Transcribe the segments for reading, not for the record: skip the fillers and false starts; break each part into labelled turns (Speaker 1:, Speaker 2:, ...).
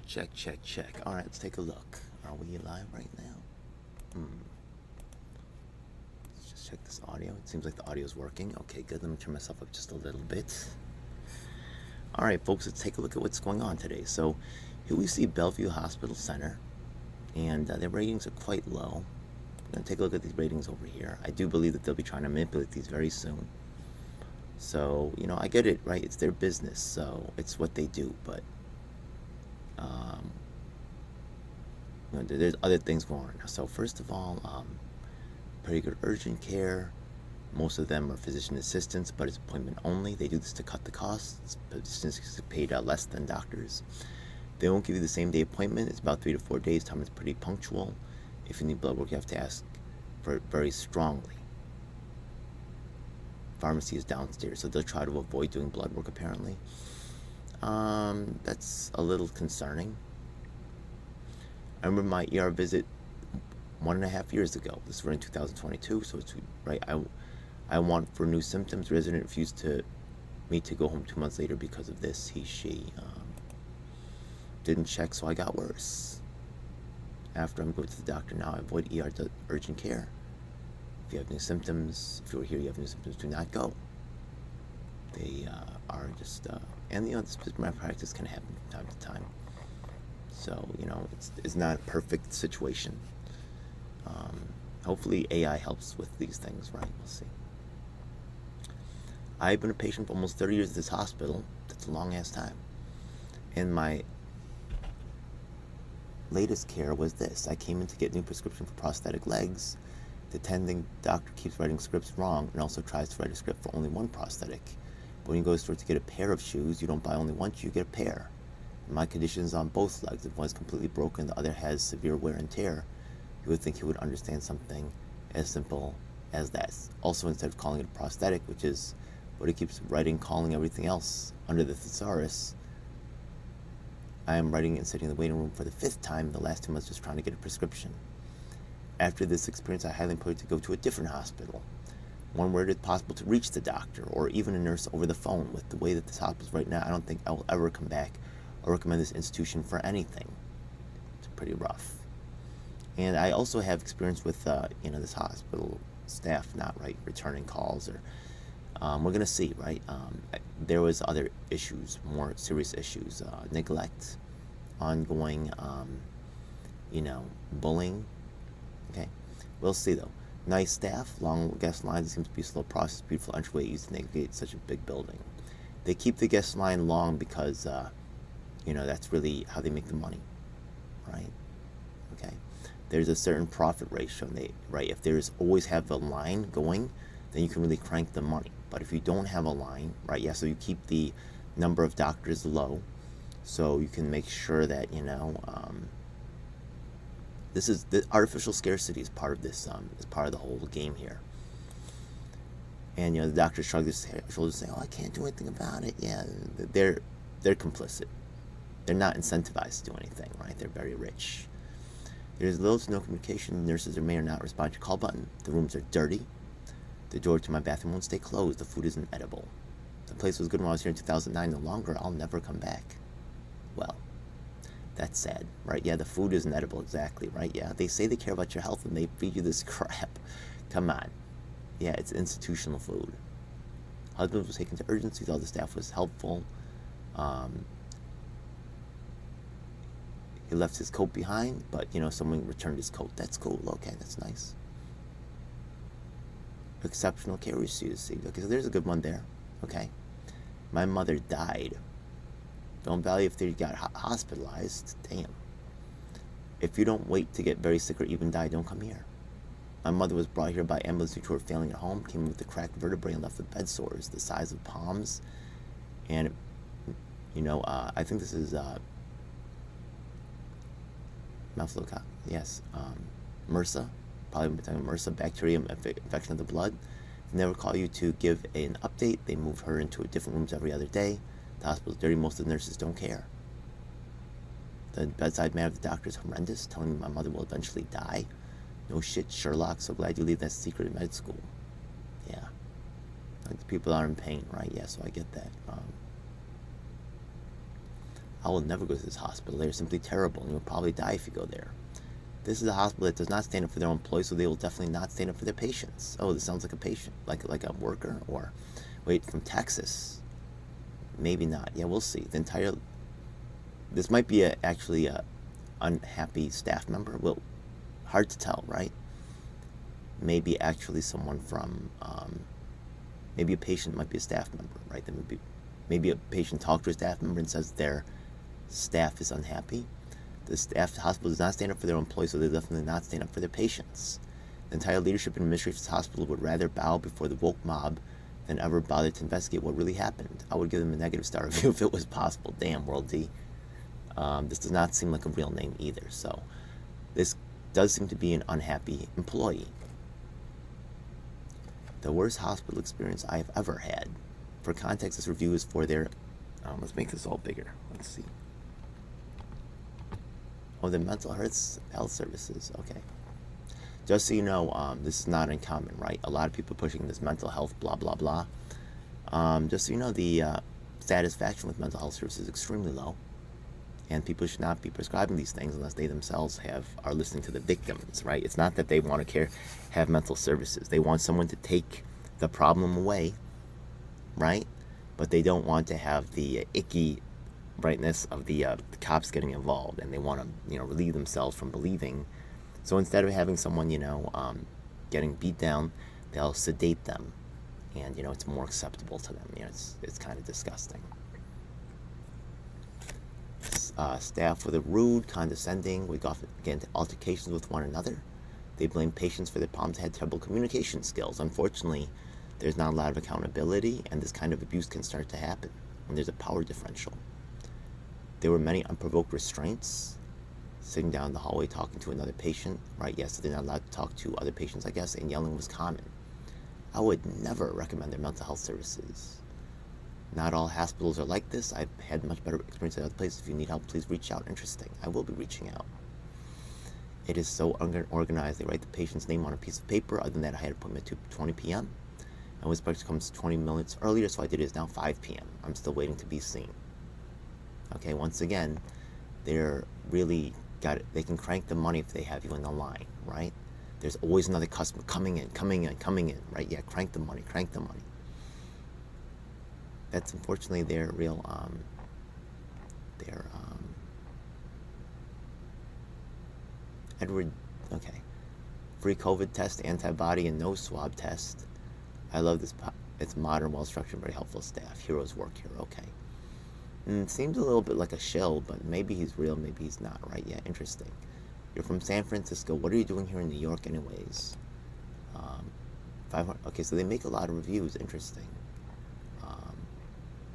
Speaker 1: Check, check, check. All right, let's take a look. Are we live right now? Let's just check this audio. It seems like the audio is working. Okay, good. Let me turn myself up just a little bit. All right, folks, let's take a look at what's going on today. So here we see Bellevue Hospital Center, and their ratings are quite low. I'm going to take a look at these ratings over here. I do believe that they'll be trying to manipulate these very soon. So, I get it, right? It's their business, so it's what they do, but there's other things going on. So first of all, pretty good urgent care. Most of them are physician assistants, but it's appointment only. They do this to cut the costs. Physicians get paid less than doctors. They won't give you the same day appointment. It's about 3 to 4 days. Time is pretty punctual. If you need blood work, you have to ask for it very strongly. Pharmacy is downstairs, so they'll try to avoid doing blood work apparently. That's a little concerning. I remember my ER visit 1.5 years ago. This was in 2022, so it's right. I want for new symptoms. Resident refused me to go home 2 months later because of this. She didn't check, so I got worse. After I'm going to the doctor now, I avoid ER to urgent care. If you have new symptoms, if you're here, you have new symptoms, do not go. They are just, and this malpractice can happen from time to time. So, it's not a perfect situation. Hopefully AI helps with these things, right? We'll see. I've been a patient for almost 30 years at this hospital. That's a long ass time. And my latest care was this. I came in to get a new prescription for prosthetic legs. The attending doctor keeps writing scripts wrong and also tries to write a script for only one prosthetic. But when you go to the store to get a pair of shoes, you don't buy only one shoe, you get a pair. And my condition is on both legs. If one is completely broken, the other has severe wear and tear. You would think he would understand something as simple as that. Also, instead of calling it a prosthetic, which is what he keeps calling everything else under the thesaurus, I am writing and sitting in the waiting room for the 5th time in the last 2 months just trying to get a prescription. After this experience, I highly encourage you to go to a different hospital, one where it is possible to reach the doctor or even a nurse over the phone. With the way that this hospital is right now, I don't think I will ever come back or recommend this institution for anything. It's pretty rough. And I also have experience with, this hospital staff not returning calls, or we're gonna see, right? There was other issues, more serious issues, neglect, ongoing, bullying. Okay, we'll see though. Nice staff, long guest lines. It seems to be a slow process. Beautiful entryway used to navigate such a big building. They keep the guest line long because, that's really how they make the money, right? Okay. There's a certain profit ratio. If there's always have a line going, then you can really crank the money. But if you don't have a line, so you keep the number of doctors low, so you can make sure that this is the artificial scarcity is part of this. Is part of the whole game here. And the doctors shrug their shoulders and say, "Oh, I can't do anything about it." Yeah, they're complicit. They're not incentivized to do anything, right? They're very rich. There's little to no communication. Nurses may or not respond to your call button. The rooms are dirty. The door to my bathroom won't stay closed. The food isn't edible. The place was good when I was here in 2009. No longer. I'll never come back. Well, that's sad, right? Yeah, the food isn't edible, exactly, right? Yeah, they say they care about your health and they feed you this crap. Come on. Yeah, it's institutional food. Husband was taken to urgencies. All the staff was helpful. He left his coat behind, but, someone returned his coat. That's cool. Okay, that's nice. Exceptional care received. Okay, so there's a good one there. Okay. My mother died. Don't value if they got hospitalized. Damn. If you don't wait to get very sick or even die, don't come here. My mother was brought here by ambulance due to her failing at home, came in with a cracked vertebrae and left with bed sores the size of palms. And, I think this is, Mafloca, yes, MRSA, probably MRSA, bacterium infection of the blood. They never call you to give an update. They move her into different rooms every other day. The hospital's dirty. Most of the nurses don't care. The bedside manner of the doctor is horrendous, telling me my mother will eventually die. No shit, Sherlock. So glad you leave that secret in med school. Yeah. People are in pain, right? Yeah, so I get that. I will never go to this hospital. They're simply terrible, and you'll probably die if you go there. This is a hospital that does not stand up for their own employees, so they will definitely not stand up for their patients. Oh, this sounds like a patient, like a worker, or wait, from Texas. Maybe not. Yeah, we'll see. This might be actually a unhappy staff member. Well, hard to tell, right? Maybe actually someone from, maybe a patient might be a staff member, right? Then maybe a patient talked to a staff member and says their staff is unhappy. The hospital does not stand up for their employees, so they definitely not stand up for their patients. The entire leadership and administration of this hospital would rather bow before the woke mob than ever bother to investigate what really happened. I would give them a negative star review if it was possible. Damn, World D. This does not seem like a real name either, so this does seem to be an unhappy employee. The worst hospital experience I have ever had. For context, this review is for their... let's make this all bigger. Let's see. Oh, the mental health services. Okay. Just so you know, this is not uncommon, right? A lot of people pushing this mental health, blah, blah, blah. Just so you know, the satisfaction with mental health services is extremely low. And people should not be prescribing these things unless they themselves are listening to the victims, right? It's not that they want to have mental services. They want someone to take the problem away, right? But they don't want to have the icky brightness of the cops getting involved, and they want to, relieve themselves from believing. So instead of having someone, getting beat down, they'll sedate them, and it's more acceptable to them. It's kind of disgusting. Staff were rude, condescending, would often get into altercations with one another. They blame patients for their problems, had terrible communication skills. Unfortunately, there's not a lot of accountability, and this kind of abuse can start to happen when there's a power differential. There were many unprovoked restraints, sitting down the hallway talking to another patient, right? Yes, they're not allowed to talk to other patients, I guess, and yelling was common. I would never recommend their mental health services. Not all hospitals are like this. I've had much better experience at other places. If you need help, please reach out. Interesting. I will be reaching out. It is so unorganized. They write the patient's name on a piece of paper. Other than that, I had an appointment at 2:20 p.m. I was supposed to come 20 minutes earlier, so I did it. It's now 5 p.m. I'm still waiting to be seen. Okay, once again, they're really got it. They can crank the money if they have you in the line, right? There's always another customer coming in, right? Yeah, crank the money. That's unfortunately their real, Edward, okay. Free COVID test, antibody, and no swab test. I love this. It's modern, well-structured, very helpful staff. Heroes work here, okay. It seems a little bit like a shill, but maybe he's real, maybe he's not, right? Yeah, interesting. You're from San Francisco. What are you doing here in New York anyways? 500, okay, so they make a lot of reviews. Interesting.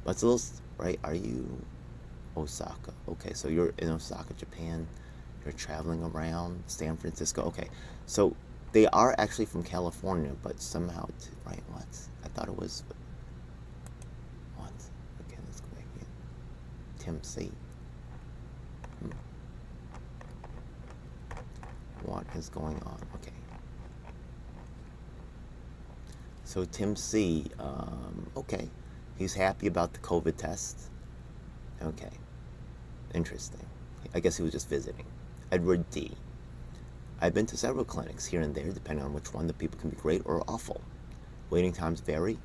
Speaker 1: But it's a little, right? Are you Osaka? Okay, so you're in Osaka, Japan. You're traveling around San Francisco. Okay, so they are actually from California, but somehow, right? What? I thought it was. What? Okay, let's go back here. Tim C. What is going on? Okay. So Tim C. Okay. He's happy about the COVID test. Okay. Interesting. I guess he was just visiting. Edward D. I've been to several clinics here and there, depending on which one. The people can be great or awful. Waiting times vary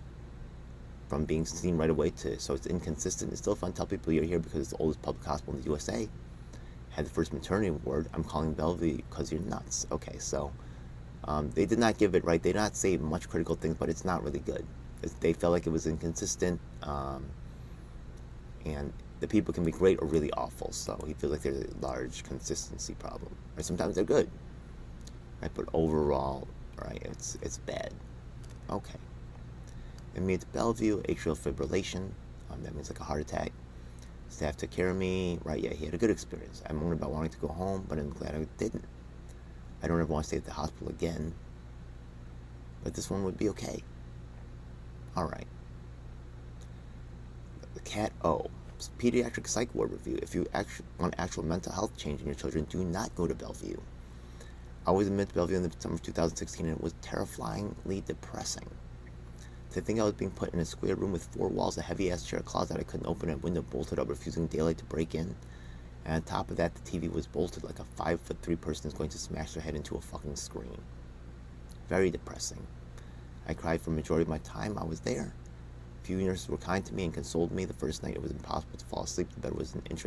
Speaker 1: from being seen right away so it's inconsistent. It's still fun to tell people you're here because it's the oldest public hospital in the USA. Had the first maternity award. I'm calling Bellevue because you're nuts. Okay, so they did not give it right. They did not say much critical things, but it's not really good. They felt like it was inconsistent, and the people can be great or really awful. So he feels like there's a large consistency problem. Right? Sometimes they're good, right? But overall, right, it's bad. Okay. It means Bellevue, atrial fibrillation. That means like a heart attack. Staff took care of me. Right, yeah, he had a good experience. I'm wondering about wanting to go home, but I'm glad I didn't. I don't ever want to stay at the hospital again. But this one would be okay. Alright. The Cat O. Pediatric psych ward review. If you want actual mental health change in your children, do not go to Bellevue. I was admitted to Bellevue in the summer of 2016, and it was terrifyingly depressing. To think I was being put in a square room with 4 walls, a heavy-ass chair, a closet I couldn't open, and a window bolted up, refusing daylight to break in. And on top of that, the TV was bolted like a 5'3" person is going to smash their head into a fucking screen. Very depressing. I cried for a majority of my time I was there. Few nurses were kind to me and consoled me. The first night it was impossible to fall asleep. The bed was an inch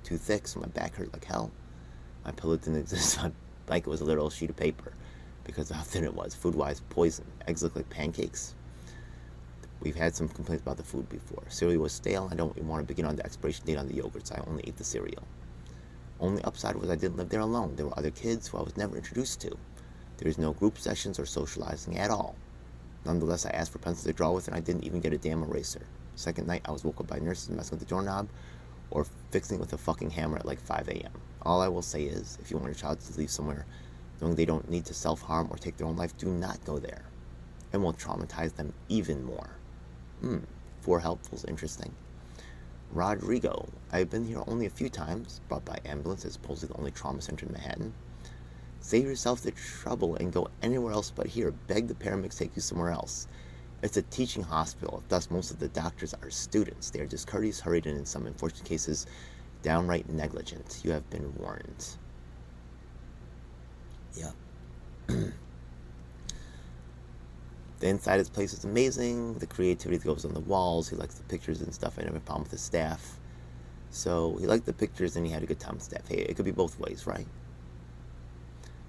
Speaker 1: too thick, so my back hurt like hell. My pillow didn't exist. My blanket was a little sheet of paper because of how thin it was. Food-wise, poison. Eggs looked like pancakes. We've had some complaints about the food before. Cereal was stale. I don't even want to begin on the expiration date on the yogurt, so I only ate the cereal. Only upside was I didn't live there alone. There were other kids who I was never introduced to. There was no group sessions or socializing at all. Nonetheless, I asked for pencils to draw with, and I didn't even get a damn eraser. Second night, I was woke up by nurses messing with the doorknob or fixing it with a fucking hammer at like 5 a.m. All I will say is, if you want your child to leave somewhere knowing they don't need to self-harm or take their own life, do not go there. It will traumatize them even more. 4 helpfuls, interesting. Rodrigo, I've been here only a few times, brought by ambulance as supposedly the only trauma center in Manhattan. Save yourself the trouble and go anywhere else but here. Beg the paramedics take you somewhere else. It's a teaching hospital, thus most of the doctors are students. They are discourteous, hurried, and in some unfortunate cases, downright negligent. You have been warned. Yeah. The inside of this place is amazing. The creativity that goes on the walls. He likes the pictures and stuff. I never had a problem with the staff. So he liked the pictures and he had a good time with staff. Hey, it could be both ways, right?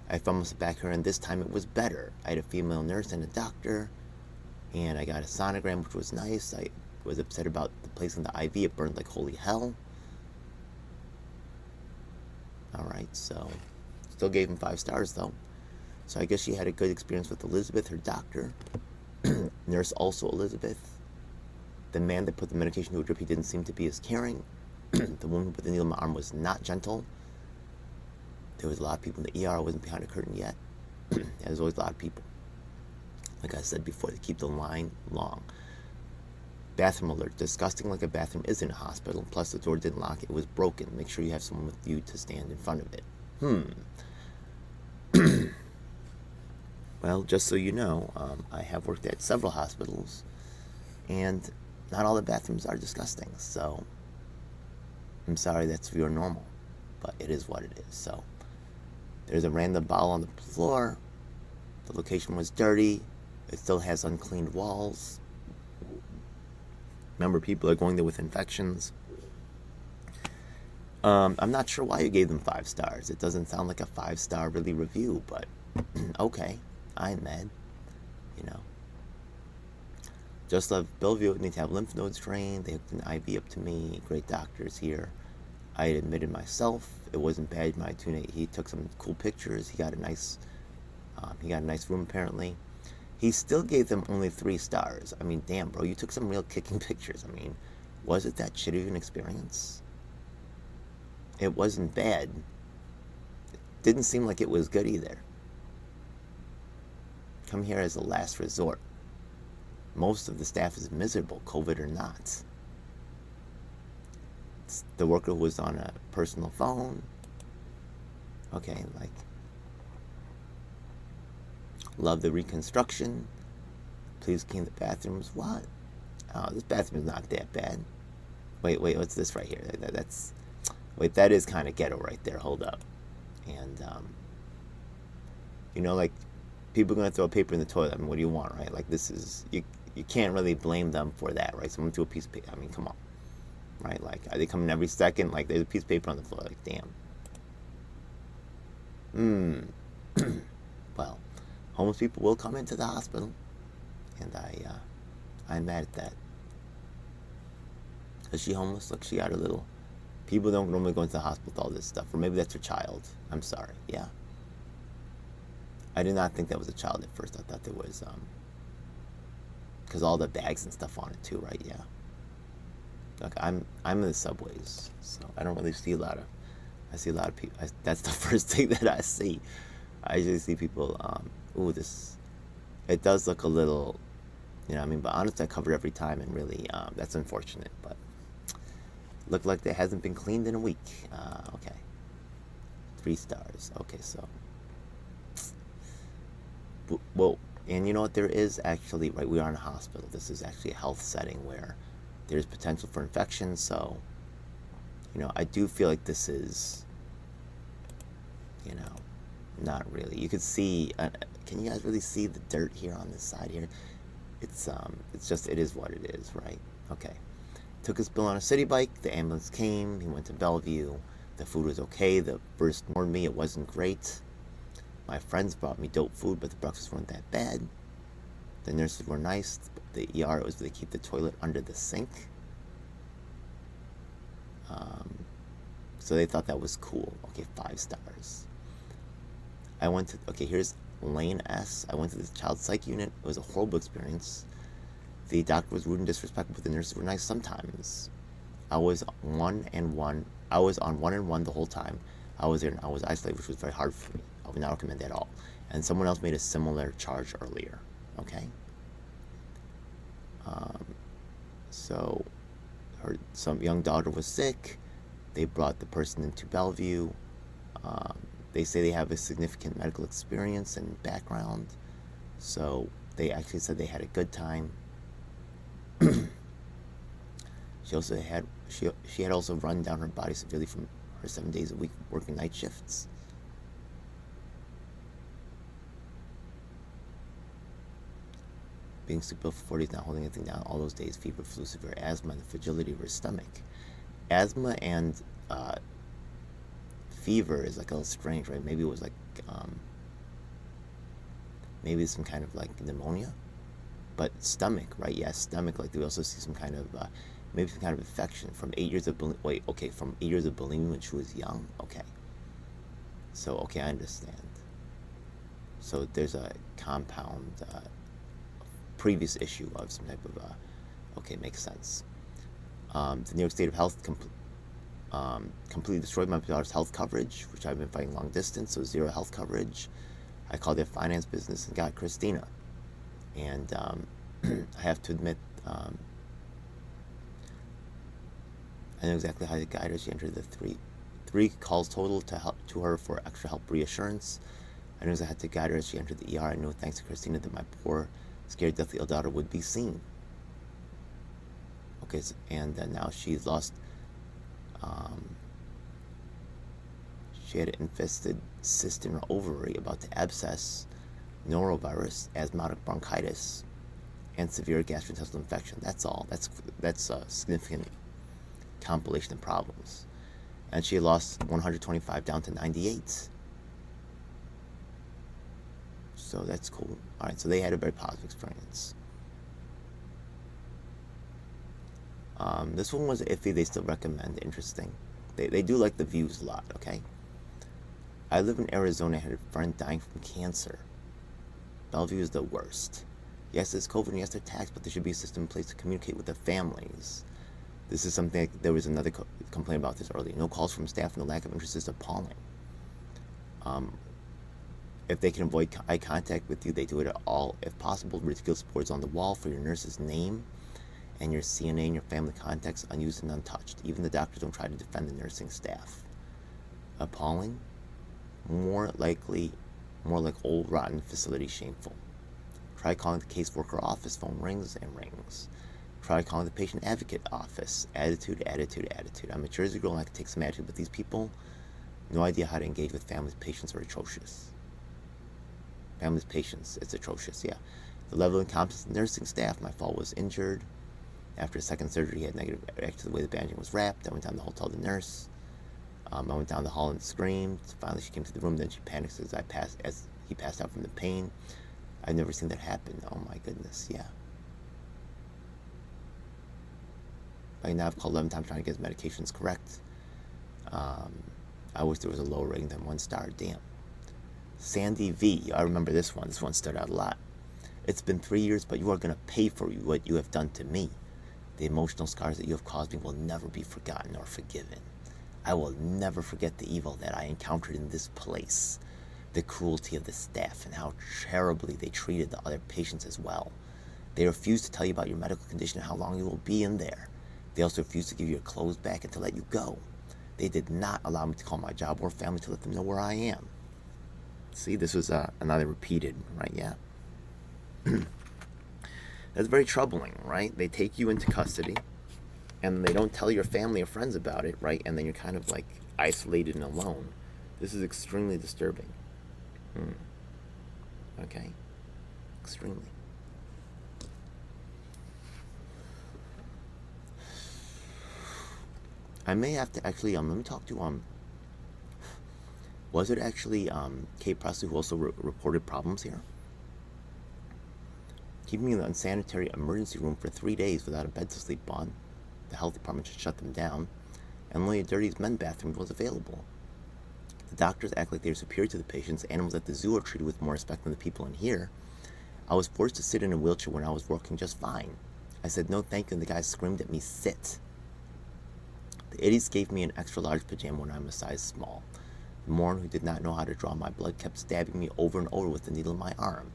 Speaker 1: I found myself back here, and this time it was better. I had a female nurse and a doctor, and I got a sonogram, which was nice. I was upset about the place in the IV. It burned like holy hell. Alright, so still gave him 5 stars, though. So I guess she had a good experience with Elizabeth, her doctor. Nurse also Elizabeth. The man that put the medication to a drip, he didn't seem to be as caring. The woman with the needle in my arm was not gentle. There was a lot of people in the ER. I wasn't behind a curtain yet. There's always a lot of people. Like I said before, they keep the line long. Bathroom alert. Disgusting like a bathroom is in a hospital. Plus, the door didn't lock. It was broken. Make sure you have someone with you to stand in front of it. Well, just so you know, I have worked at several hospitals, and not all the bathrooms are disgusting. So, I'm sorry that's your normal, but it is what it is. So, there's a random bottle on the floor. The location was dirty. It still has uncleaned walls. Remember, people are going there with infections. I'm not sure why you gave them 5 stars. It doesn't sound like a 5-star really review, but okay, I'm mad. You know. Just love Bellevue. Need to have lymph nodes drained. They hooked an IV up to me. Great doctors here. I had admitted myself. It wasn't bad. My tuna. He took some cool pictures. He got a nice room apparently. He still gave them only 3 stars. I mean, damn, bro, you took some real kicking pictures. I mean, was it that shitty of an experience? It wasn't bad. It didn't seem like it was good either. Come here as a last resort. Most of the staff is miserable, COVID or not. The worker was on a personal phone. Okay, like, love the reconstruction. Please clean the bathrooms. What? Oh, this bathroom is not that bad. Wait, what's this right here? Wait, that is kind of ghetto right there. Hold up. And, you know, like, people are going to throw paper in the toilet. I mean, what do you want, right? Like, this is, you can't really blame them for that, right? Someone threw a piece of paper. I mean, come on. Right? Like, are they coming every second? Like, there's a piece of paper on the floor. Like, damn. Well, homeless people will come into the hospital. And I'm mad at that. Is she homeless? Look, she got her little... People don't normally go into the hospital with all this stuff. Or maybe that's her child. I'm sorry. Yeah. I did not think that was a child at first. I thought there was... Because all the bags and stuff on it too, right? Yeah. Look, I'm in the subways. So I don't really see a lot of... I see a lot of people... That's the first thing that I see. I usually see people... ooh, this... It does look a little... You know what I mean? But honestly, I cover every time. And really, that's unfortunate. But... Looked like it hasn't been cleaned in a week. Okay. 3 stars. Okay, so... Well, And you know what? There is actually, right, we are in a hospital. This is actually a health setting where there's potential for infection. So, I do feel like this is, you know, not really. You could see, can you guys really see the dirt here on this side here? It's just, it is what it is, right? Okay. Took his bill on a city bike. The ambulance came. He went to Bellevue. The food was okay. The first warned me it wasn't great. My friends brought me dope food, but the breakfasts weren't that bad. The nurses were nice. The ER, it was they keep the toilet under the sink. So they thought that was cool. Okay, 5 stars. Here's Lane S. I went to the child psych unit. It was a horrible experience. The doctor was rude and disrespectful, but the nurses were nice sometimes. I was on 1 and 1 the whole time. I was there and I was isolated, which was very hard for me. I would not recommend that at all. And someone else made a similar charge earlier. Okay? So, some young daughter was sick. They brought the person into Bellevue. They say they have a significant medical experience and background. So, they actually said they had a good time. She had also run down her body severely from her 7 days a week working night shifts. Being sick for 4 days, not holding anything down, all those days, fever, flu, severe asthma, and the fragility of her stomach. Asthma and fever is like a little strange, right? Maybe it was like, maybe some kind of like pneumonia. But stomach, right? Yeah, stomach. Like we also see some kind of, maybe some kind of infection from 8 years of from 8 years of bulimia when she was young. Okay. So okay, I understand. So there's a compound, previous issue of some type of, okay, makes sense. The New York State of Health completely destroyed my daughter's health coverage, which I've been fighting long distance, so 0 health coverage. I called their finance business and got Christina. And I have to admit, I know exactly how to guide her. She entered the three calls total to her for extra help reassurance. I knew I had to guide her as she entered the ER. I knew, thanks to Christina, that my poor, scared, deathly ill daughter would be seen. Okay, and now she's lost. She had an infested cyst in her ovary about to abscess, norovirus, asthmatic bronchitis, and severe gastrointestinal infection. That's all. That's a significant compilation of problems. And she lost 125 down to 98. So that's cool. All right, so they had a very positive experience. This one was iffy. They still recommend. Interesting. They do like the views a lot, okay? I live in Arizona. I had a friend dying from cancer. Bellevue is the worst. Yes, it's COVID and yes, they're taxed, but there should be a system in place to communicate with the families. This is something, there was another complaint about this earlier. No calls from staff, no lack of interest is appalling. If they can avoid eye contact with you, they do it at all. If possible, ridiculous boards on the wall for your nurse's name and your CNA and your family contacts unused and untouched. Even the doctors don't try to defend the nursing staff. Appalling? More like old rotten facility shameful. Try calling the caseworker office, phone rings and rings. Try calling the patient advocate office. Attitude. I'm a Jersey girl and I can take some attitude, but these people, no idea how to engage with families. Patients are atrocious. Families, patients, it's atrocious, yeah. The level of incompetence of nursing staff. My fall was injured. After a second surgery, he had negative reaction to the way the bandaging was wrapped. I went down the hall to tell the nurse. I went down the hall and screamed. Finally, she came to the room. Then she panicked as he passed out from the pain. I've never seen that happen. Oh my goodness, yeah. By now, I've called 11 times trying to get his medications correct. I wish there was a lower rating than 1 star. Damn. Sandy V. I remember this one. This one stood out a lot. It's been 3 years, but you are going to pay for what you have done to me. The emotional scars that you have caused me will never be forgotten or forgiven. I will never forget the evil that I encountered in this place, the cruelty of the staff, and how terribly they treated the other patients as well. They refused to tell you about your medical condition and how long you will be in there. They also refused to give you your clothes back and to let you go. They did not allow me to call my job or family to let them know where I am. See, this was another repeated, right? Yeah. That's very troubling, right? They take you into custody and they don't tell your family or friends about it, right? And then you're kind of like isolated and alone. This is extremely disturbing. Okay? Extremely. I may have to actually, let me talk to, was it actually, Kate Presley who also reported problems here? Keeping me in the unsanitary emergency room for 3 days without a bed to sleep on. The health department should shut them down. And only a dirty men's bathroom was available. The doctors act like they're superior to the patients. Animals at the zoo are treated with more respect than the people in here. I was forced to sit in a wheelchair when I was working just fine. I said no thank you and the guy screamed at me, sit. The idiots gave me an extra large pajama when I'm a size small. The moron who did not know how to draw my blood kept stabbing me over and over with the needle in my arm.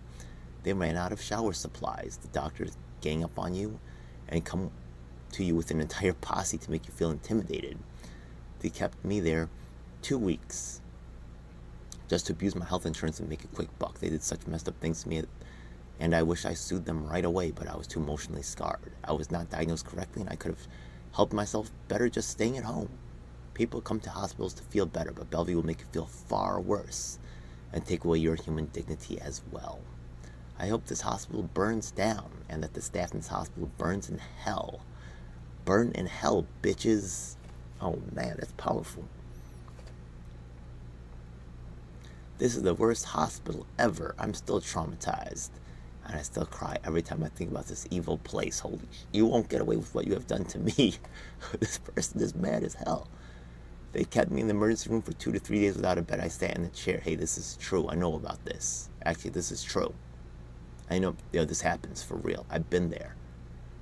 Speaker 1: They ran out of shower supplies. The doctors gang up on you and come to you with an entire posse to make you feel intimidated. They kept me there 2 weeks just to abuse my health insurance and make a quick buck. They did such messed up things to me, and I wish I sued them right away, but I was too emotionally scarred. I was not diagnosed correctly, and I could have helped myself better just staying at home. People come to hospitals to feel better, but Bellevue will make you feel far worse and take away your human dignity as well. I hope this hospital burns down and that the staff in this hospital burns in hell. Burn in hell, bitches. Oh man, that's powerful. This is the worst hospital ever. I'm still traumatized. And I still cry every time I think about this evil place. Holy shit. You won't get away with what you have done to me. This person is mad as hell. They kept me in the emergency room for 2 to 3 days without a bed. I sat in the chair. Hey, this is true. I know about this. Actually, this is true. I know, this happens for real. I've been there.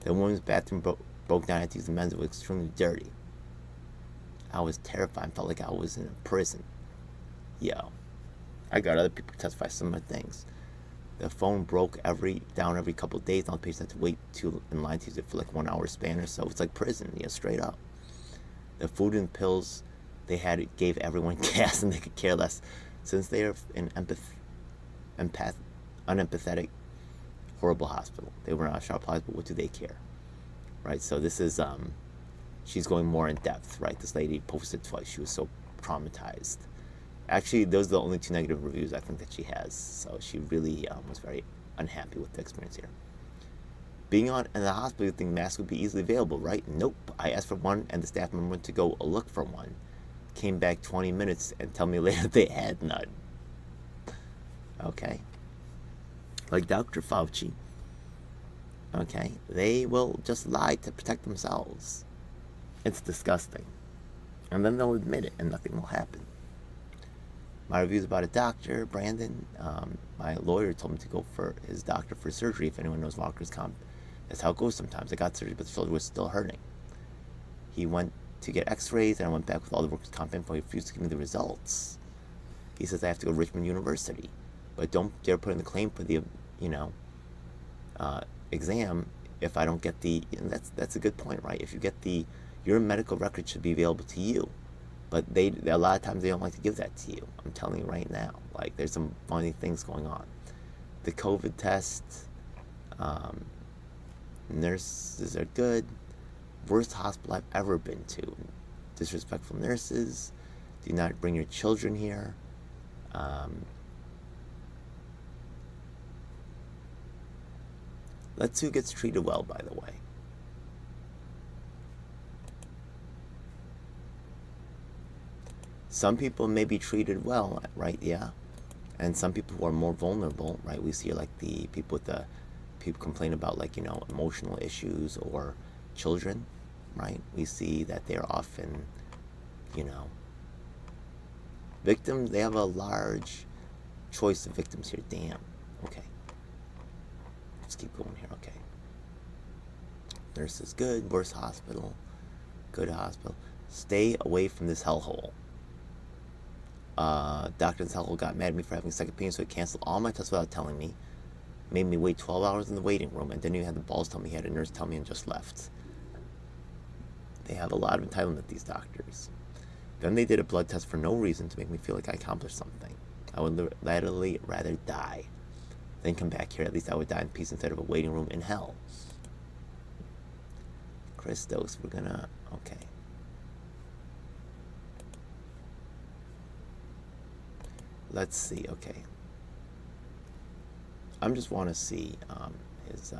Speaker 1: The women's bathroom broke down. I had to use the men's. It was extremely dirty. I was terrified. I felt like I was in a prison. Yo. I got other people to testify similar things. The phone broke down every couple of days. Now the patients had to wait in line to use it for like 1 hour span or so. It's like prison, straight up. The food and pills they had gave everyone gas and they could care less. Since they are an unempathetic, horrible hospital. They were not sharp lives, but what do they care? Right? So this is, she's going more in depth, right? This lady posted twice. She was so traumatized. Actually, those are the only 2 negative reviews I think that she has. So she really was very unhappy with the experience here. Being in the hospital, you think masks would be easily available, right? Nope. I asked for one, and the staff member went to go look for one. Came back 20 minutes and tell me later they had none. Okay. Like Dr. Fauci. Okay. They will just lie to protect themselves. It's disgusting. And then they'll admit it, and nothing will happen. My reviews about a doctor, Brandon. My lawyer told me to go for his doctor for surgery. If anyone knows workers' comp, that's how it goes sometimes. I got surgery, but the shoulder was still hurting. He went to get x-rays, and I went back with all the workers' comp info. He refused to give me the results. He says I have to go to Richmond University. But don't dare put in the claim for the, exam if I don't get the, that's a good point, right? If you get your medical record should be available to you. But a lot of times they don't like to give that to you. I'm telling you right now. Like, there's some funny things going on. The COVID test, nurses are good. Worst hospital I've ever been to. Disrespectful nurses. Do not bring your children here. Let's see who gets treated well, by the way. Some people may be treated well, right? Yeah. And some people who are more vulnerable, right? We see like the people complain about like, emotional issues or children, right? We see that they're often, victims. They have a large choice of victims here. Damn. Okay. Let's keep going here. Okay. Nurse is good. Worst hospital. Good hospital. Stay away from this hellhole. Doctor in this hellhole got mad at me for having a second opinion, so he canceled all my tests without telling me. Made me wait 12 hours in the waiting room, and didn't even have the balls to tell me. He had a nurse tell me and just left. They have a lot of entitlement, these doctors. Then they did a blood test for no reason to make me feel like I accomplished something. I would literally rather die. then come back here. At least I would die in peace instead of a waiting room in hell. Christos, we're gonna, okay. Let's see, okay. I'm just want to see his,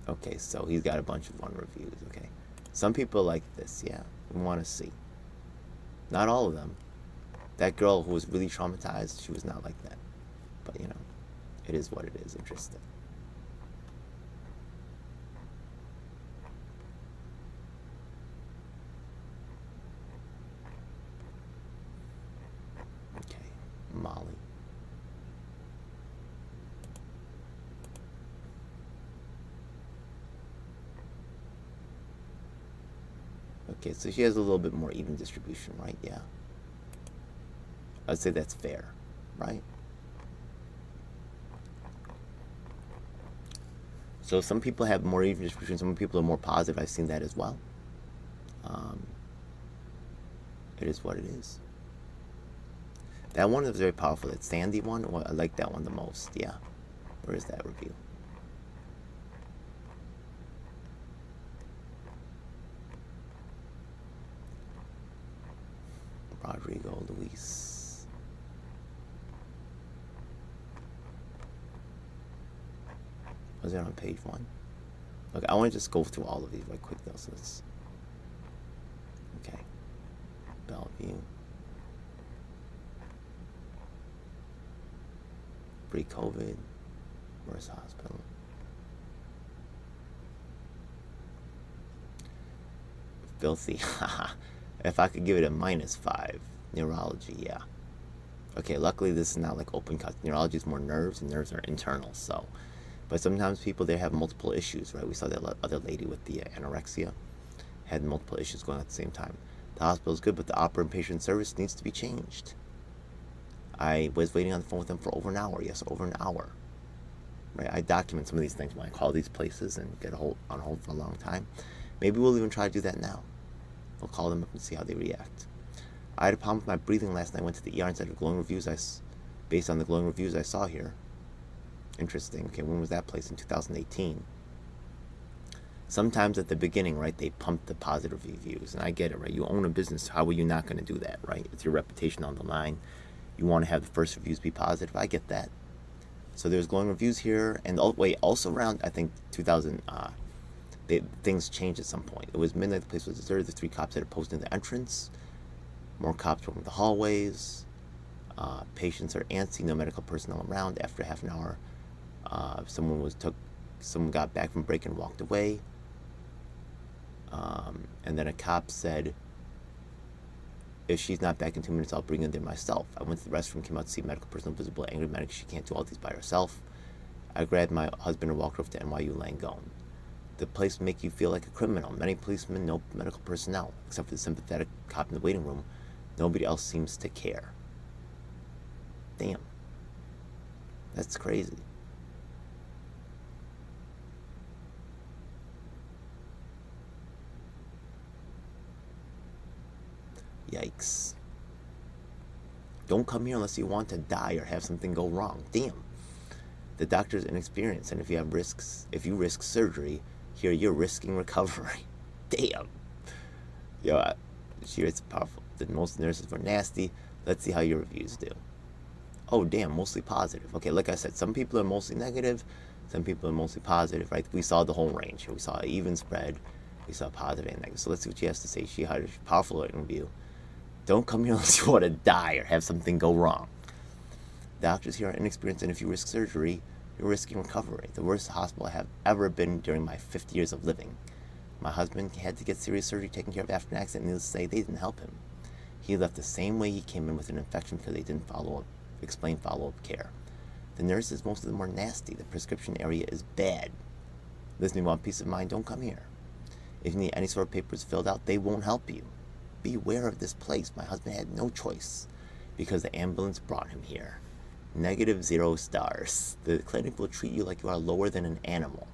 Speaker 1: okay, so he's got a bunch of 1 reviews, okay. Some people like this, yeah, we want to see. Not all of them. That girl who was really traumatized, she was not like that. But, you know, it is what it is. Interesting. Okay, Molly. Okay, so she has a little bit more even distribution, right? Yeah. I'd say that's fair, right? So some people have more even distribution, some people are more positive. I've seen that as well. It is what it is. That one is very powerful. That Sandy one, well, I like that one the most. Yeah. Where is that review? Rodrigo Luis. Was it on page 1? Okay, I want to just go through all of these right quick though. So let's. Okay. Bellevue. Pre-COVID. Where's hospital? Filthy. If I could give it a -5. Neurology, yeah. Okay, luckily this is not like open cut. Neurology is more nerves, and nerves are internal, so. But sometimes people, they have multiple issues, right? We saw that other lady with the anorexia had multiple issues going on at the same time. The hospital is good, but the operating patient service needs to be changed. I was waiting on the phone with them for over an hour. Yes, over an hour. Right? I document some of these things when I call these places and get on hold for a long time. Maybe we'll even try to do that now. We'll call them up and see how they react. I had a problem with my breathing last night. I went to the ER instead of glowing reviews. Based on the glowing reviews I saw here. Interesting. Okay, when was that placed? In 2018. Sometimes at the beginning, right, they pump the positive reviews, and I get it, right? You own a business. How are you not going to do that, right? It's your reputation on the line. You want to have the first reviews be positive. I get that. So there's glowing reviews here, and also around, I think 2000. Things changed at some point. It was midnight. The place was deserted. The 3 cops had a post in the entrance. More cops roaming the hallways. Patients are antsy. No medical personnel around. After half an hour, someone got back from break and walked away. And then a cop said, "If she's not back in 2 minutes, I'll bring her there myself." I went to the restroom, came out to see medical personnel visible, angry medic. She can't do all these by herself. I grabbed my husband and walked over to NYU Langone. The place will make you feel like a criminal. Many policemen, no medical personnel, except for the sympathetic cop in the waiting room. Nobody else seems to care. Damn. That's crazy. Yikes. Don't come here unless you want to die or have something go wrong. Damn. The doctor's inexperienced, and if you risk surgery, here you're risking recovery. Damn. Yo, it's powerful. Most nurses were nasty. Let's see how your reviews do. Oh, damn, mostly positive. Okay, like I said, some people are mostly negative, some people are mostly positive, right? We saw the whole range. We saw an even spread. We saw positive and negative. So let's see what she has to say. She had a powerful review. Don't come here unless you want to die or have something go wrong. Doctors here are inexperienced, and if you risk surgery, you're risking recovery. The worst hospital I have ever been during my 50 years of living. My husband had to get serious surgery taken care of after an accident. Needless to say, they didn't help him. He left the same way he came in with an infection because they didn't explain follow-up care. The nurses, most of them, are nasty. The prescription area is bad. Listen, you want peace of mind? Don't come here. If you need any sort of papers filled out, they won't help you. Beware of this place. My husband had no choice because the ambulance brought him here. -0 stars. The clinic will treat you like you are lower than an animal.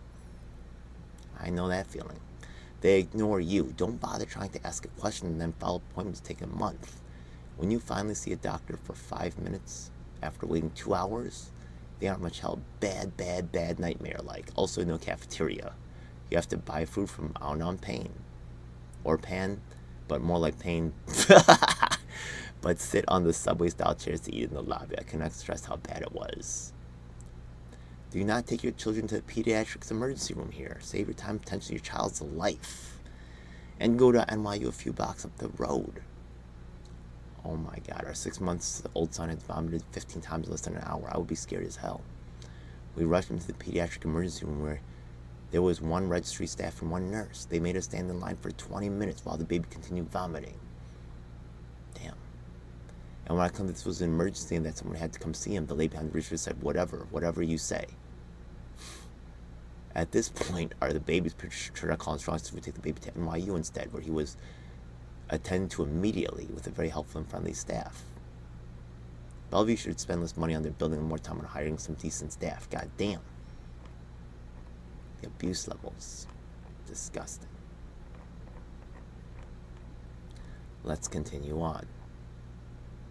Speaker 1: I know that feeling. They ignore you. Don't bother trying to ask a question and then follow-up appointments take a month. When you finally see a doctor for 5 minutes, after waiting 2 hours. They aren't much help. Bad nightmare like. Also, no cafeteria. You have to buy food from on Pain. Or Pan, but more like Pain. But sit on the subway style chairs to eat in the lobby. I cannot stress how bad it was. Do not take your children to the pediatrics emergency room here. Save your time and attention to your child's life. And go to NYU a few blocks up the road. Oh my God, our 6-month-old son had vomited 15 times in less than an hour. I would be scared as hell. We rushed him to the pediatric emergency room where there was one registry staff and one nurse. They made us stand in line for 20 minutes while the baby continued vomiting. Damn. And when I claimed this was an emergency and that someone had to come see him, the lady behind the register said, whatever you say. At this point, the baby's picture calling strong to take the baby to NYU instead, where he was attended to immediately with a very helpful and friendly staff. Bellevue should spend less money on their building and more time on hiring some decent staff. God damn. The abuse levels. Disgusting. Let's continue on.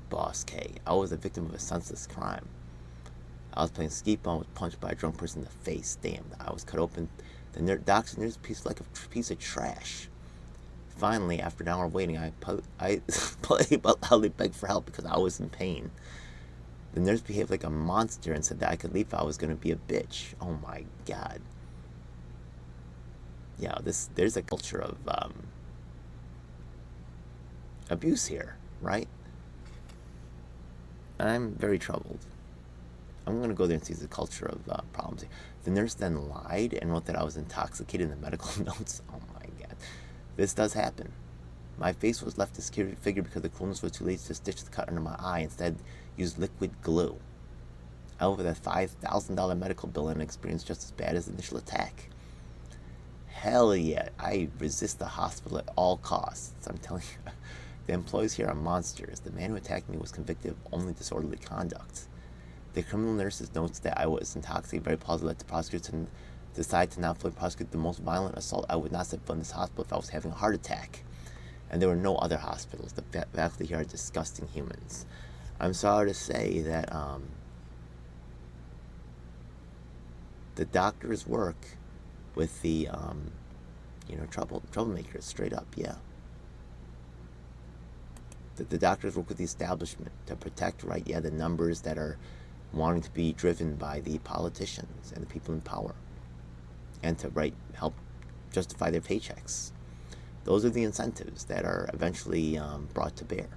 Speaker 1: Boss K. I was a victim of a senseless crime. I was playing skee-ball and was punched by a drunk person in the face. Damn, I was cut open. The doctor nearest piece like a piece of trash. Finally, after an hour of waiting, I politely begged for help because I was in pain. The nurse behaved like a monster and said that I could leave if I was going to be a bitch. Oh my God. Yeah, there's a culture of abuse here, right? I'm very troubled. I'm going to go there and see the culture of problems here. The nurse then lied and wrote that I was intoxicated in the medical notes. Oh my God. This does happen. My face was left disfigured because the clothes were too late to stitch the cut under my eye. Instead, used liquid glue. I over that $5,000 medical bill and experienced just as bad as the initial attack. Hell yeah, I resist the hospital at all costs. I'm telling you, the employees here are monsters. The man who attacked me was convicted of only disorderly conduct. The criminal nurses notes that I was intoxicated very positive led the prosecutor to decide to not fully prosecute the most violent assault. I would not set foot in this hospital if I was having a heart attack. And there were no other hospitals. The faculty here are disgusting humans. I'm sorry to say that the doctors work with the troublemakers, straight up, yeah. The doctors work with the establishment to protect, right, yeah, the numbers that are wanting to be driven by the politicians and the people in power, and to, right, help justify their paychecks. Those are the incentives that are eventually brought to bear.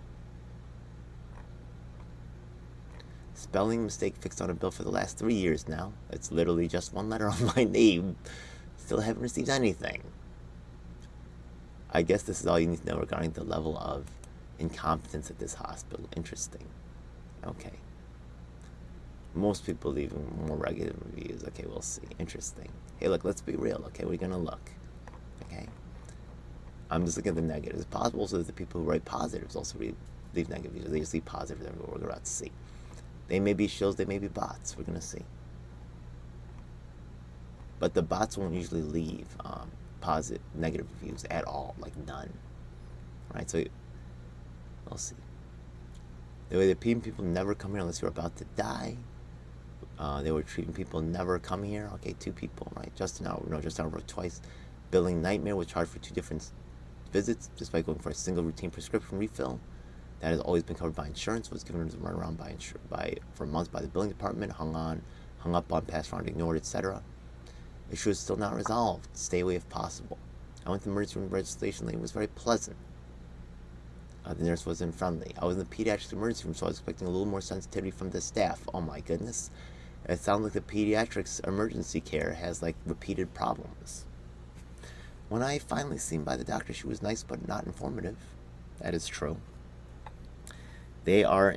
Speaker 1: Spelling mistake fixed on a bill for the last 3 years now. It's literally just one letter on my name. Still haven't received anything. I guess this is all you need to know regarding the level of incompetence at this hospital. Interesting. Okay. Most people leave more regular reviews. Okay, we'll see. Interesting. Hey, look, let's be real. Okay, we're going to look. Okay? I'm just looking at the negatives. It's possible also that the people who write positives also leave negative reviews. They just leave positive everywhere. We're about to see. They may be shills, they may be bots. We're going to see. But the bots won't usually leave negative reviews at all. Like none. Right? So, we'll see. The way that people never come here unless you're about to die. They were treating people never come here. Okay, 2 people, right? Justin wrote twice. Billing nightmare was charged for 2 different visits despite going for a single routine prescription refill. That has always been covered by insurance. Was given as a runaround for months by the billing department. Hung up on, passed around, ignored, etc. Issue is still not resolved. Stay away if possible. I went to the emergency room registration lane. It was very pleasant. The nurse wasn't friendly. I was in the pediatric emergency room, so I was expecting a little more sensitivity from the staff. Oh my goodness. It sounds like the pediatrics emergency care has like repeated problems. When I finally seen by the doctor, she was nice but not informative. That is true. It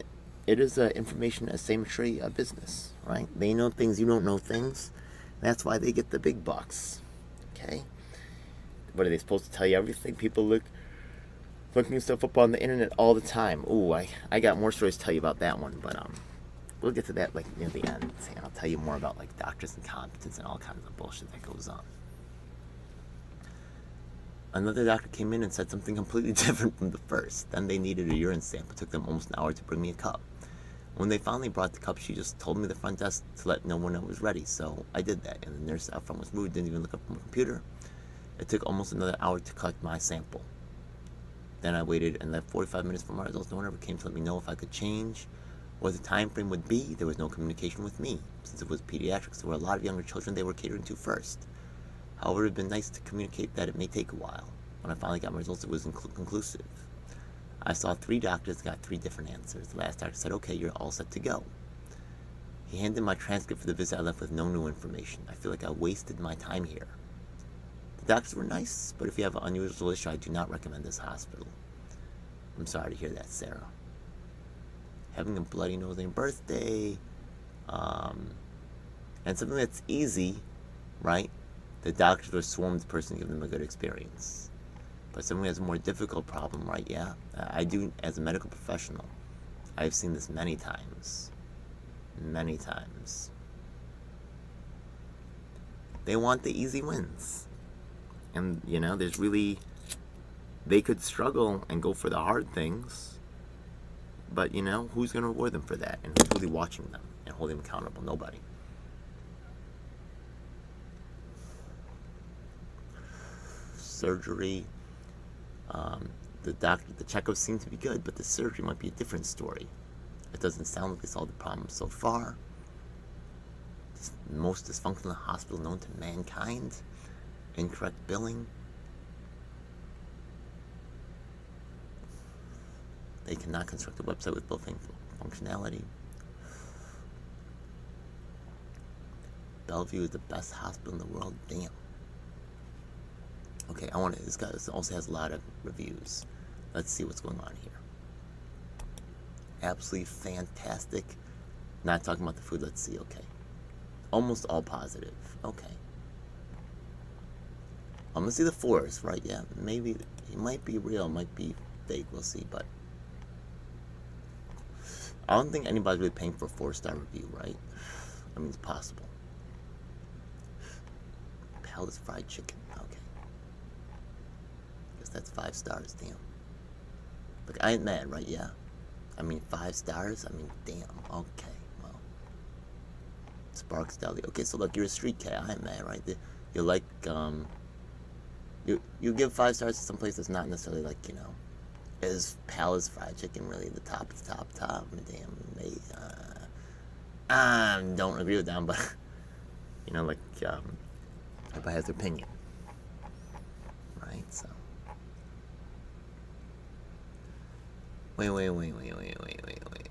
Speaker 1: is an information asymmetry business, right? They know things, you don't know things. That's why they get the big bucks. Okay? What are they supposed to tell you everything? People looking stuff up on the internet all the time. Ooh, I got more stories to tell you about that one, but we'll get to that like near the end. And I'll tell you more about like doctors' incompetence and all kinds of bullshit that goes on. Another doctor came in and said something completely different from the first. Then they needed a urine sample. It took them almost an hour to bring me a cup. When they finally brought the cup, she just told me the front desk to let no one know it was ready. So I did that, and the nurse out front was rude, didn't even look up from her computer. It took almost another hour to collect my sample. Then I waited and left 45 minutes for my results. No one ever came to let me know if I could change, what the time frame would be. There was no communication with me. Since it was pediatrics, there were a lot of younger children they were catering to first. However, it would have been nice to communicate that it may take a while. When I finally got my results, it was conclusive. I saw 3 doctors and got 3 different answers. The last doctor said, okay, you're all set to go. He handed my transcript for the visit. I left with no new information. I feel like I wasted my time here. The doctors were nice, but if you have an unusual issue, I do not recommend this hospital. I'm sorry to hear that, Sarah. Having a bloody nose on your birthday, and something that's easy, right? The doctors will swarm the person to give them a good experience. But someone who has a more difficult problem, right? Yeah, I do as a medical professional. I've seen this many times. Many times. They want the easy wins. And, there's really... They could struggle and go for the hard things. But, who's going to reward them for that? And who's really watching them and holding them accountable? Nobody. Surgery... the checkups seem to be good, but the surgery might be a different story. It doesn't sound like they solved the problem so far. It's the most dysfunctional hospital known to mankind. Incorrect billing. They cannot construct a website with built-in functionality. Bellevue is the best hospital in the world. Damn. Okay, this guy also has a lot of reviews. Let's see what's going on here. Absolutely fantastic. Not talking about the food, let's see, okay. Almost all positive, okay. I'm gonna see the 4s, right? Yeah, maybe, it might be real, might be fake, we'll see, but I don't think anybody's really paying for a 4-star review, right? I mean, it's possible. Palace fried chicken, okay. Guess that's 5 stars, damn. Look, I ain't mad, right? Yeah. I mean, 5 stars? I mean, damn, okay, well. Sparks Deli. Okay, so look, you're a street cat, I ain't mad, right? You like, you give 5 stars to some place that's not necessarily like, is Palace fried chicken really the top of the top? Damn, don't agree with them, but, everybody has their opinion. Right, so. Wait.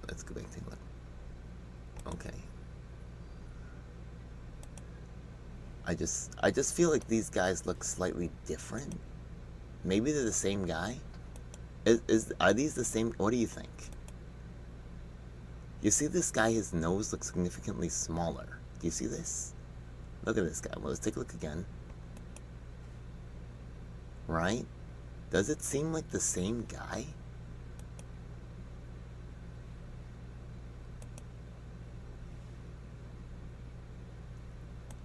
Speaker 1: Let's go back and take a look. Okay. I just feel like these guys look slightly different. Maybe they're the same guy. Are these the same? What do you think? You see this guy, his nose looks significantly smaller. Do you see this? Look at this guy. Well, let's take a look again. Right? Does it seem like the same guy?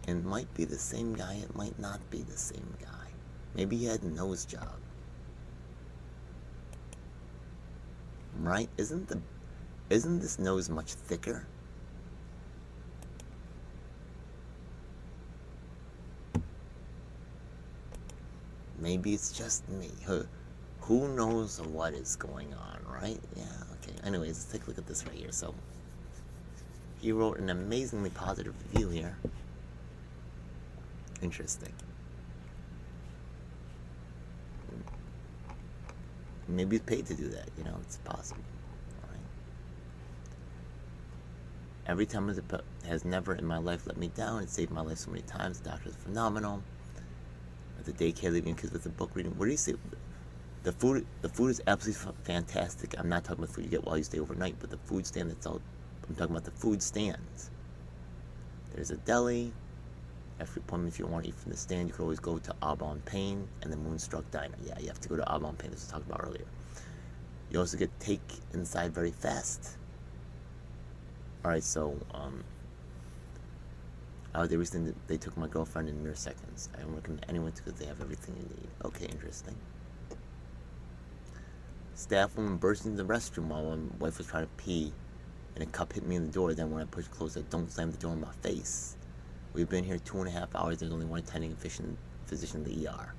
Speaker 1: It might be the same guy, it might not be the same guy. Maybe he had a nose job. Right? Isn't this nose much thicker? Maybe it's just me. Who knows what is going on, right? Yeah, okay. Anyways, let's take a look at this right here. So, he wrote an amazingly positive review here. Interesting. Maybe he's paid to do that, it's possible. Alright. Every time has never in my life let me down. It saved my life so many times. The doctor is phenomenal. The daycare, leaving kids with a book reading. What do you say? The food is absolutely fantastic. I'm not talking about food you get while you stay overnight, but the food stand itself. I'm talking about the food stands. There's a deli. After appointment, if you want to eat from the stand, you can always go to Aubon Pain and the Moonstruck Diner. Yeah, you have to go to Aubon Pain, as we talked about earlier. You also get take inside very fast. Alright, so, they took my girlfriend in mere seconds. I don't recommend anyone because they have everything you need. Okay, interesting. Staff woman burst into the restroom while my wife was trying to pee and a cup hit me in the door. Then when I pushed close, I don't slam the door in my face. We've been here 2.5 hours. There's only one attending physician in the ER.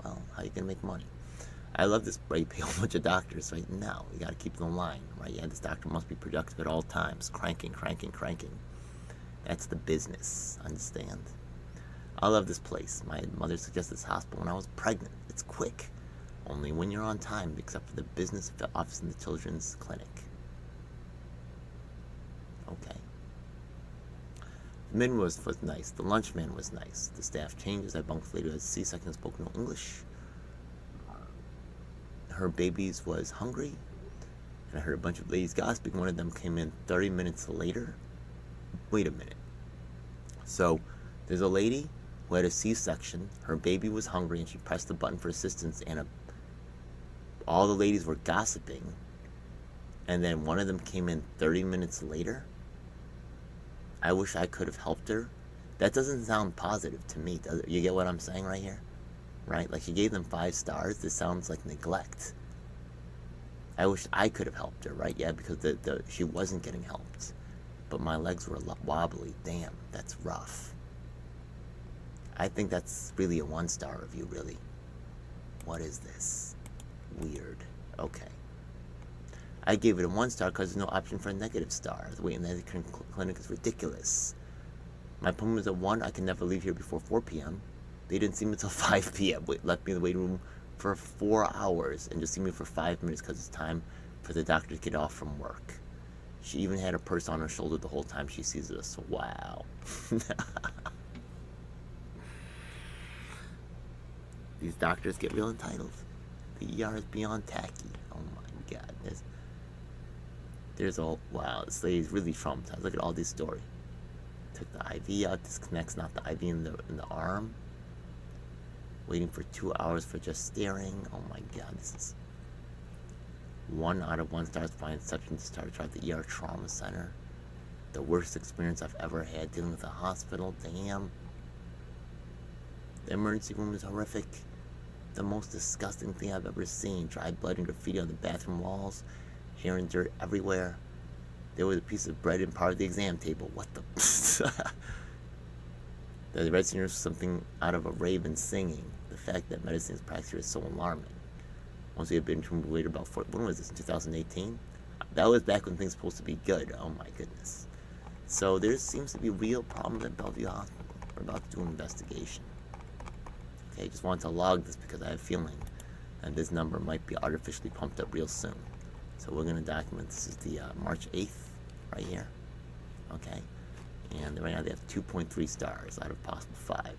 Speaker 1: Well, how are you gonna make money? I love this, right? You pay a whole bunch of doctors, right? No, you gotta keep them in line, right? Yeah, this doctor must be productive at all times, cranking. That's the business, understand? I love this place. My mother suggested this hospital when I was pregnant. It's quick, only when you're on time, except for the business office in the children's clinic. Okay. The menu was nice. The lunch man was nice. The staff changes. I bunked later as C-section spoke no English. Her babies was hungry. And I heard a bunch of ladies gossiping. One of them came in 30 minutes later. Wait a minute. So there's a lady who had a C-section. Her baby was hungry and she pressed the button for assistance, and all the ladies were gossiping. And then one of them came in 30 minutes later. I wish I could have helped her. That doesn't sound positive to me, does it? You get what I'm saying right here? Right? Like, she gave them 5 stars. This sounds like neglect. I wish I could have helped her, right? Yeah, because she wasn't getting helped. But my legs were wobbly. Damn, that's rough. I think that's really a 1-star review, really. What is this? Weird. Okay. I gave it a 1 star because there's no option for a negative star. The wait in the clinic is ridiculous. My appointment was at 1. I can never leave here before 4 p.m. They didn't see me until 5 p.m. Left me in the waiting room for 4 hours and just see me for 5 minutes because it's time for the doctor to get off from work. She even had a purse on her shoulder the whole time she sees us. Wow. These doctors get real entitled. The ER is beyond tacky. Oh my God. There's all, wow, this lady's really traumatized. Look at all this story. Took the IV out, disconnects not the IV in the arm. Waiting for 2 hours for just staring. Oh my God, this is 1 out of 1 stars by inception to start at the ER trauma center. The worst experience I've ever had dealing with a hospital. Damn. The emergency room is horrific. The most disgusting thing I've ever seen. Dry blood and graffiti on the bathroom walls. Hair and dirt everywhere. There was a piece of bread and part of the exam table. What the? The red singer was something out of a raven singing. The fact that medicine is practiced here is so alarming. Once we had been to wait about when was this? In 2018? That was back when things were supposed to be good. Oh my goodness. So there seems to be real problems at Bellevue Hospital. We're about to do an investigation. Okay, just wanted to log this because I have a feeling that this number might be artificially pumped up real soon. So we're going to document, this is the March 8th, right here, okay? And right now they have 2.3 stars out of possible 5.